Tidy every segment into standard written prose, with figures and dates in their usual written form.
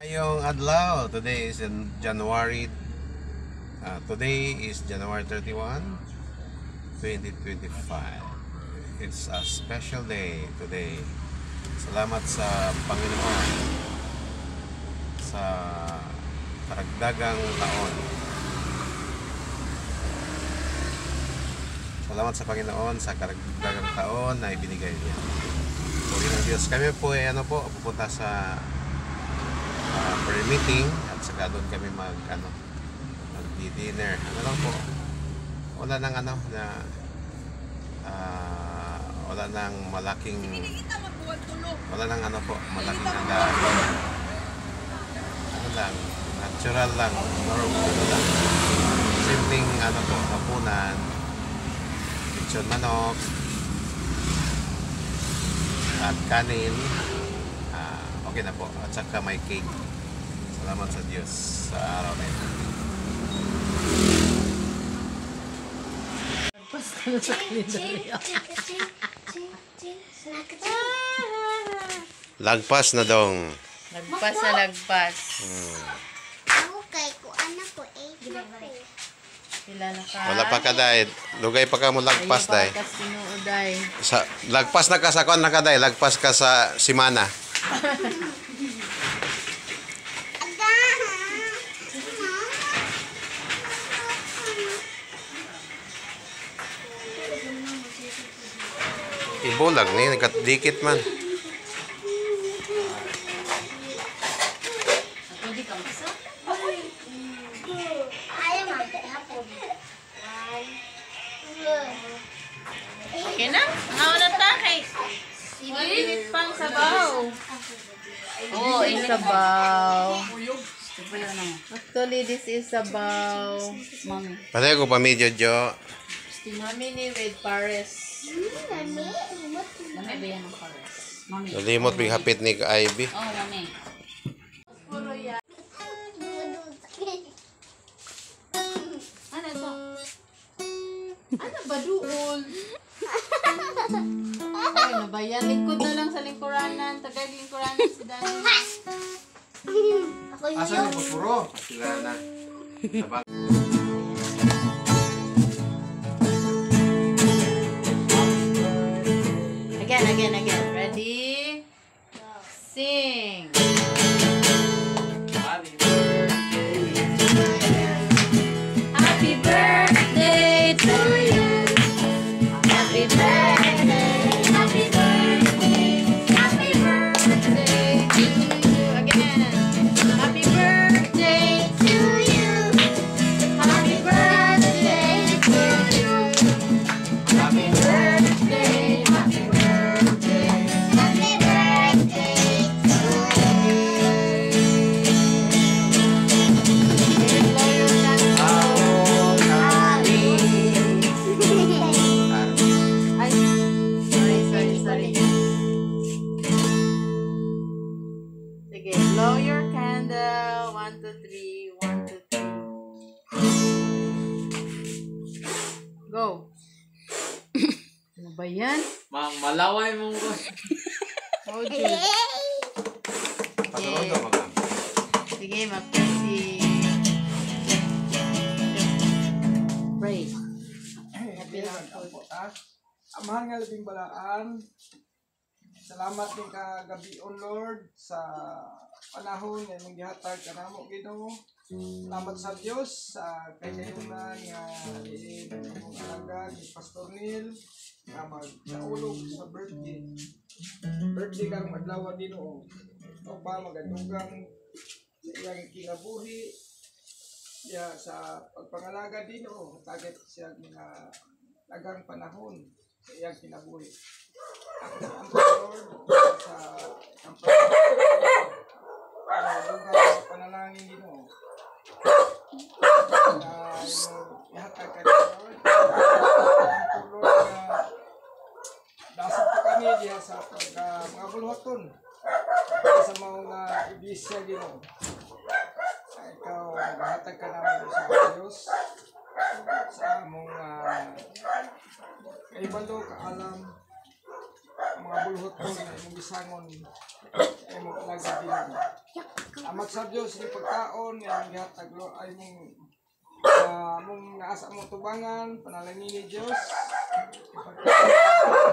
Ngayong adlaw, today is in January today is January 31, 2025. It's a special day today. Salamat sa Panginoon sa karagdagang taon. Salamat sa Panginoon sa karagdagang taon na ibinigay niya. Puri ng Diyos. Kami po ay pupunta sa prayer meeting at saka doon kami mag-dinner. Ano lang po, wala nang malaking handa. Ano lang, natural lang, normal lang. Simpleng hapunan, lechon manok at kanin. Okay na po. At saka may cake. Salamat sa Diyos sa araw na ito. Lagpas na dong. Lagpas na lagpas. Okay, kung anak ko, Sila na ka. Wala pa ka day. Lugay pa ka mo lagpas day. Lagpas na ka sa kon na ka day. Lagpas ka sa simana. Ibulag ni nagkadikit man. Hindi ka masa? ayaw hapon. Okay na? Ngaw na ta kay. Init pang sabaw. Oh, in sabaw. Actually, this is sabaw. Mami. Patay ko pa medyo Jo. Mami ni with Paris. Mami ba yan ng Paris? Mami. Nalimot big hapit ni Ivy. Oh, mami. Puro yan. Ano to? Ano ba doon? Ay, nabayan. Likod na lang sa lingkuranan. Tagay lingkuranan si Dani. Ako yung Asa ni puro? Sila na. Again. Ready? Sing. Happy birthday to you. Happy birthday. Happy birthday. Happy birthday to you. Again. Happy birthday to you. Happy birthday to you. Happy birthday. Happy birthday. happy birthday to Blow your candle. Ay, sorry. Sige, blow your candle. 1, 2, 3. 1, 2, 3. Go. Ano ba yan? Malaway mo ko. Oh, Jude. Pasunod daw mga. Sige, mag-si. Pray. Amahan nga labing balaan. Salamat din ka gabi on Lord sa panahon na mong gihatag ka namo Ginoo. Salamat sa Dios sa kayunan nga imong alagad ni Pastor Neil nga magsaulog sa birthday. Birthday kang adlaw Ginoo. O ba magadugang sa iyang kinabuhi ya sa pagpangalaga Ginoo, target siya nga dagang panahon sa iyang kinabuhi. Ako ang Lord sa ang panalangin Ginoo. Na ihatag ka Lord. Ang Lord na dasal pa kami diya sa mga bulhoton sa mga ibisya Ginoo. Ikaw naghatag ka namin sa Diyos sa among kaibalo, kaalam, mga bulhot ko na imong gisangon ay mo talaga bilang. Amat sa Dios ni pagkaon nga gihatag Lord ay mong naasa mo tubangan panalangin ni Dios.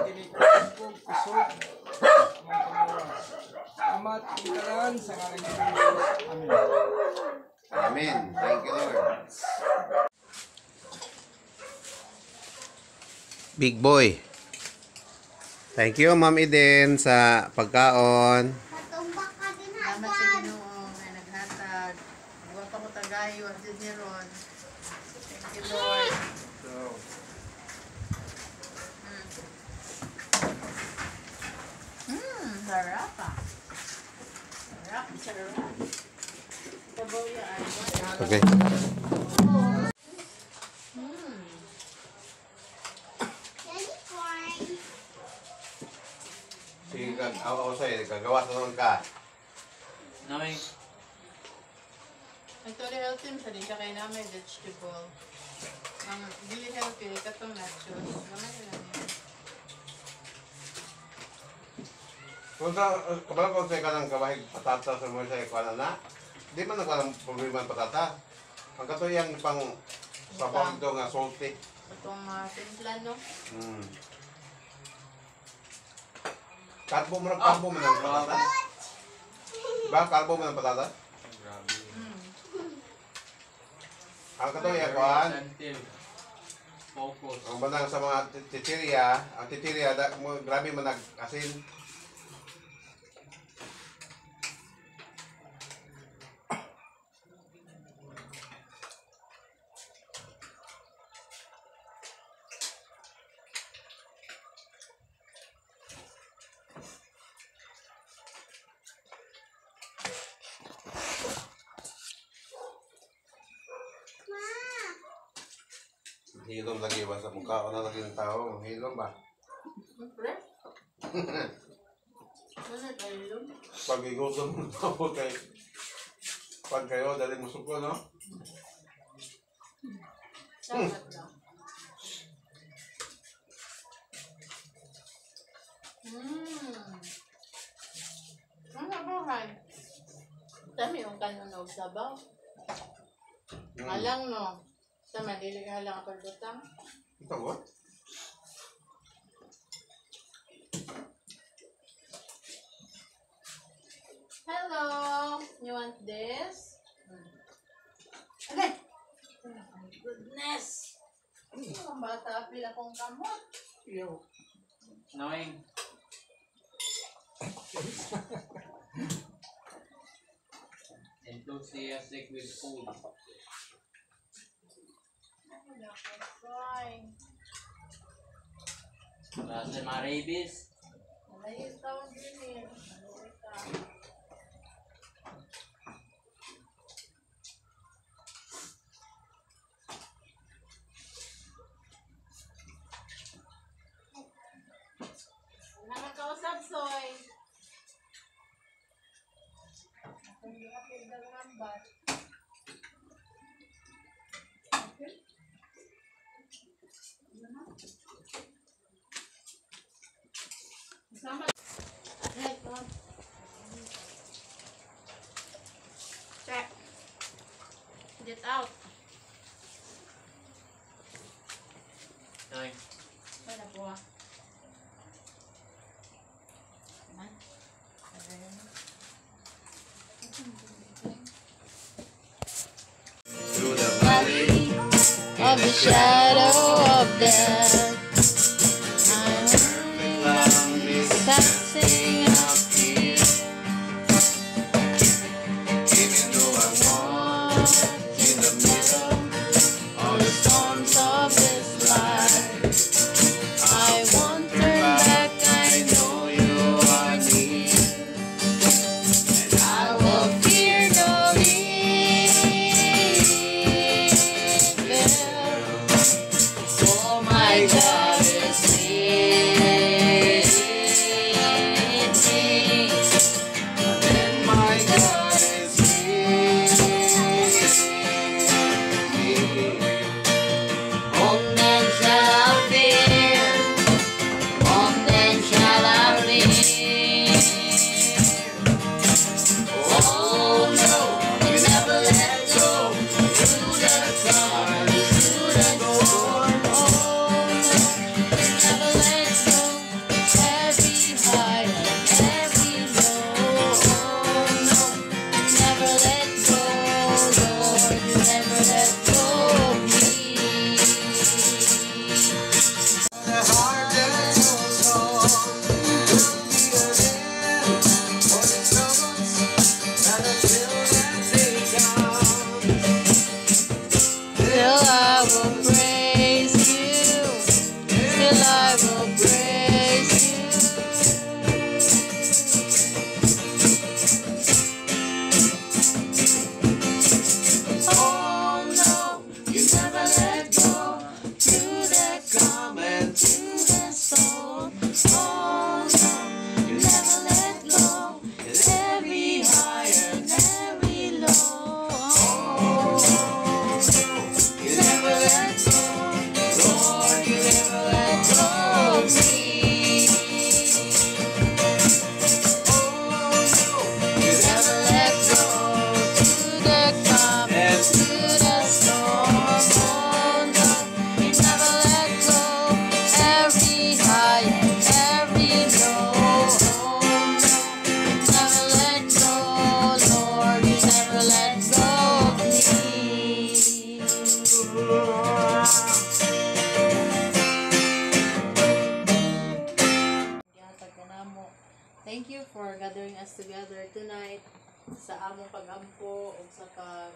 Kini ko kusog among Panginoon. Amat kintaran sa ngalan ni Jesus. Amen. Amen. Thank you, Lord. Big boy. Thank you, Ma'am Eden, sa pagkaon. Matumbak ka din Salamat sa agad. Ginoo nga naghatag. Huwag pa ko tagayo ang Diyos ni Ron. Thank you, Lord. Sarap ah. Sarap, sarap. Sabaw yan. Okay. Unicorn. Sige, ako sa'yo. Gagawa sa naman ka. Nawing. Actually, healthy sa din siya kay namin vegetable. Ang dili healthy, katong nachos. Naman yun lang yun. Kung sa, kabala kung sa'yo ka ng kawahig patata sa mga sa'yo ka na, di man nagwalang problema ng patata. Ang kato yung pang sabaw ito nga salty. Itong timpla, no? Karbo mo ng patata? Diba? Karbo mo ng patata? Ang kato yung kuhan, Focus. ang banang sa mga titiriya, ang titiriya, grabe man nag-asin. Hilom lagi ba sa mukha ko na lagi ng tao? Hilom ba? Siyempre. Ano tayo yun? Pag igutom mo tao kay pag kayo, dali mo suko, no? Dapat lang. Ang sabahan. Dami yung kanunog sabaw. Halang, no? Tama, dili ka halang ako lutang. Ito ba? Hello! You want this? Okay! Oh my goodness! Ang bata, pila kong kamot. Yo. Nawing. Enthusiastic with food. Wala sa mga rabies. Malayos taon din eh. Malayos taon. Nakakausap, Soy. Hindi ka pwede number. Okay? Sama. Head on. Check. Get out. Nawing. Wala po ah. Naman. Through the valley Of the shadow of death, cloud is passing up here. even though I walk in the middle of the storms Of this life, I won't turn back. I know you are near, and I will fear no evil. For my God is with me. po ug sa pag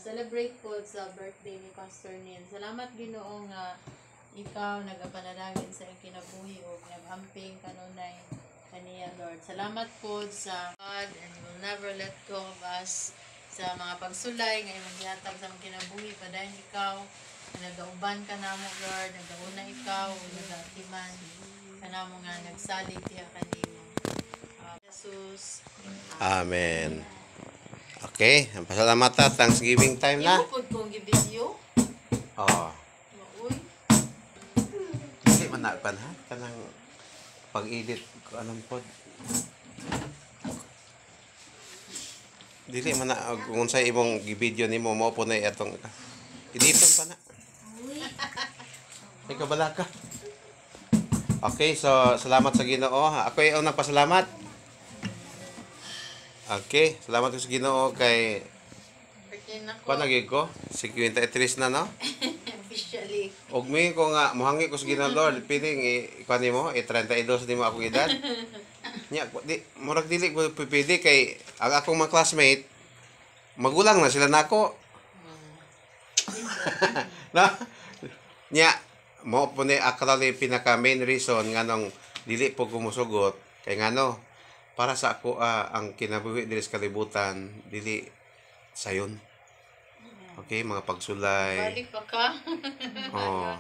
celebrate po sa birthday ni Pastor Neil. Salamat Ginoo nga ikaw nagapanalangin sa iyong kinabuhi ug nagamping kanunay kaniya Lord. Salamat po sa God and will never let go of us sa mga pagsulay nga imong gihatag sa among kinabuhi padayon ikaw nagauban ka namo Lord, nagauna ikaw ug nagatiman kanamo nga nagsalig diha kanimo. Jesus. Amen. Okay, pasalamat ta. Thanksgiving time na. Imo pud kong gi-video. Oh. Uy. Hindi man na ha? Kanang pag-edit ko anong pod. Dili man na kung sa imong gi-video nimo mo po na atong editon pa na. Ikaw bala ka. Okay, so salamat sa Ginoo. Ako ay unang pasalamat. Okay, salamat sa Ginoo kay Birthday na ko. kuan lagi ko 53 na no. Officially. Og mi ko nga mohangi ko sa Ginoo Lord, piling ikuan nimo 32 nimo akong edad. Nya di murag dili ko pipili kay ang akong mga classmate magulang na sila nako. Na? Nya mo po ni actually pinaka main reason nganong dili po kumusugot kay ngano para sa ako ang kinabuhi diri sa kalibutan dili sayon. Okay, mga pagsulay. Balik pa ka. Oh.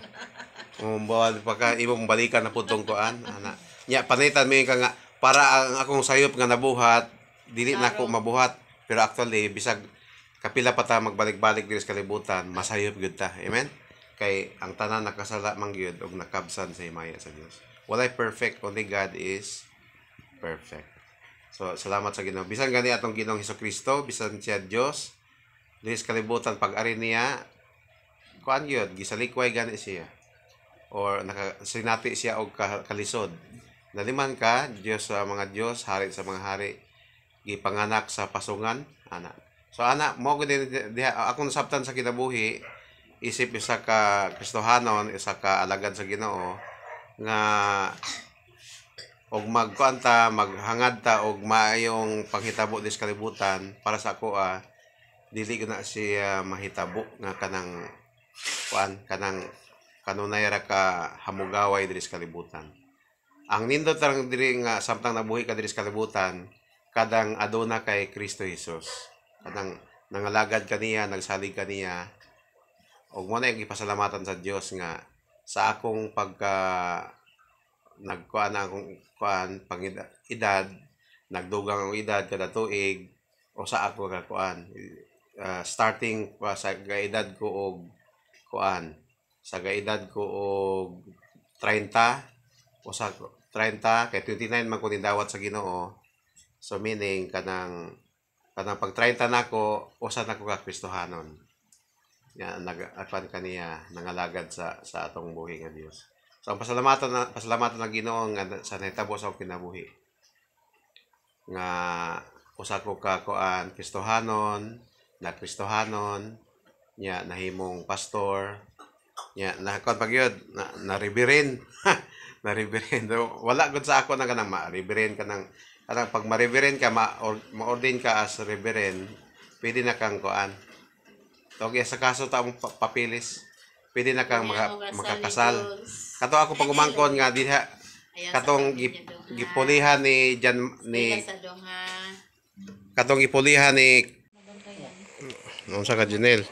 Balik pa ka imong balikan na putong kuan ana. Nya panitan mi ka nga para ang akong sayop nga nabuhat dili na ako mabuhat pero actually bisag kapila pa ta magbalik-balik diri sa kalibutan masayop gyud ta. Amen. Kay ang tanan nakasala man gyud og nakabsan sa himaya sa Dios. Walay perfect, only God is perfect. So salamat sa Ginoo. Bisan gani atong Ginoong Hesukristo, bisan siya Dios, diri sa kalibutan pag-ari niya kuan gyud gisalikway gani siya. Or nakasinati siya og kalisod. Naliman ka Dios sa mga Dios, hari sa mga hari, gipanganak sa pasungan ana. So ana mo gud diha akong nasabtan sa kinabuhi isip isa ka Kristohanon, isa ka alagad sa Ginoo nga og magkuanta, maghangad ta og maayong panghitabo dis kalibutan para sa ako dili ko na siya mahitabo nga kanang kuan kanang kanunay ra ka hamugaway diri sa kalibutan. Ang nindot lang diri nga samtang nabuhi ka diri sa kalibutan kadang aduna kay Kristo Jesus. Kadang nangalagad kaniya, nagsalig kaniya. Og mo na gipasalamatan sa Dios nga sa akong pagka nagkuan akong kuan pang-edad, nagdugang ang edad kada tuig o sa ako ka kuan starting pa sa edad ko og kuan sa edad ko og 30 o sa 30 kay 29 man ko nindawat sa Ginoo. So meaning kanang pag 30 nako usa nako ka Kristohanon. Ya nag-atpan kaniya nangalagad sa atong buhi nga Dios. So ang pasalamatan na Ginoo nga sa nahitabo sa akong kinabuhi. Nga usa ko ka kuan Kristohanon, na Kristohanon, nya nahimong pastor, nya nakon pagyud na reverend. Na reverend. Wala gud sa ako na kanang ma-reverend kanang pag ma-reverend ka ma-ordain ka as reverend, pwede na kang kuan. Okay, sa kaso ta mong papilis, pwede na kang makakasal. Kato ako pag umangkon nga diha katong gipulihan ni katong gipulihan ni unsa ka Janelle